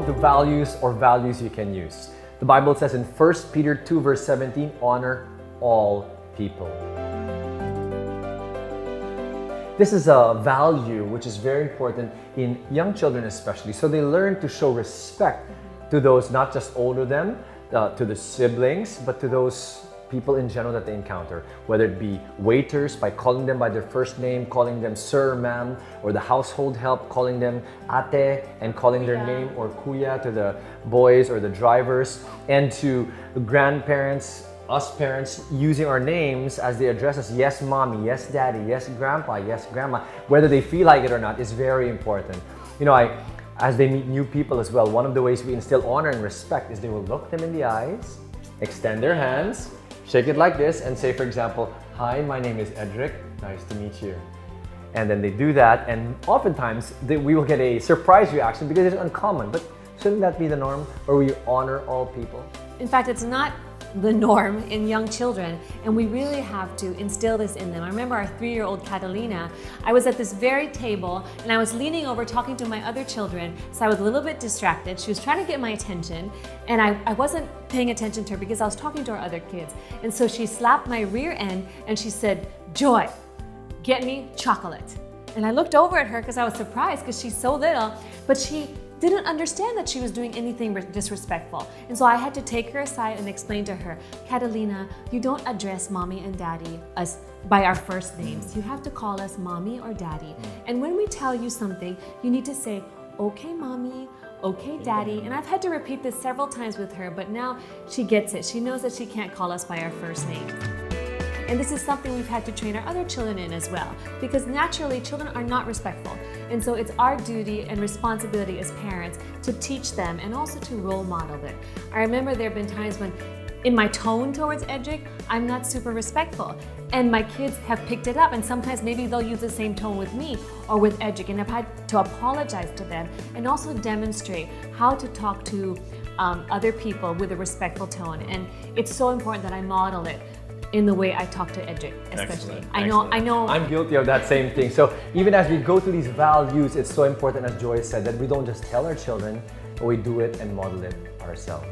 of the values you can use. The Bible says in 1 Peter 2 verse 17, honor all people. This is a value which is very important in young children especially. So they learn to show respect to those not just older than them, to the siblings, but to those people in general that they encounter, whether it be waiters by calling them by their first name, calling them sir, ma'am, or the household help, calling them ate and calling their name, or kuya to the boys or the drivers, and to grandparents, us parents, using our names as they address us. Yes, mommy, yes, daddy, yes, grandpa, yes, grandma, whether they feel like it or not is very important. You know, as they meet new people as well, one of the ways we instill honor and respect is they will look them in the eyes, extend their hands, shake it like this, and say, for example, hi, my name is Edric, nice to meet you. And then they do that, and oftentimes we will get a surprise reaction because it's uncommon. But shouldn't that be the norm, where we honor all people? In fact, it's not the norm in young children, and we really have to instill this in them. I remember our 3-year-old Catalina. I was at this very table and I was leaning over talking to my other children, so I was a little bit distracted. She was trying to get my attention, and I wasn't paying attention to her because I was talking to our other kids. And so she slapped my rear end and she said, "Joy, get me chocolate." And I looked over at her because I was surprised because she's so little, but she didn't understand that she was doing anything disrespectful. And so I had to take her aside and explain to her, "Catalina, you don't address mommy and daddy as by our first names. You have to call us mommy or daddy. And when we tell you something, you need to say, okay, mommy, okay, daddy." And I've had to repeat this several times with her, but now she gets it. She knows that she can't call us by our first name. And this is something we've had to train our other children in as well, because naturally children are not respectful. And so it's our duty and responsibility as parents to teach them and also to role model it. I remember there have been times when in my tone towards Edric, I'm not super respectful. And my kids have picked it up, and sometimes maybe they'll use the same tone with me or with Edric, and I've had to apologize to them and also demonstrate how to talk to other people with a respectful tone. And it's so important that I model it in the way I talk to Edric, especially. Excellent. I know. I'm guilty of that same thing. So even as we go through these values, it's so important, as Joy said, that we don't just tell our children, but we do it and model it ourselves.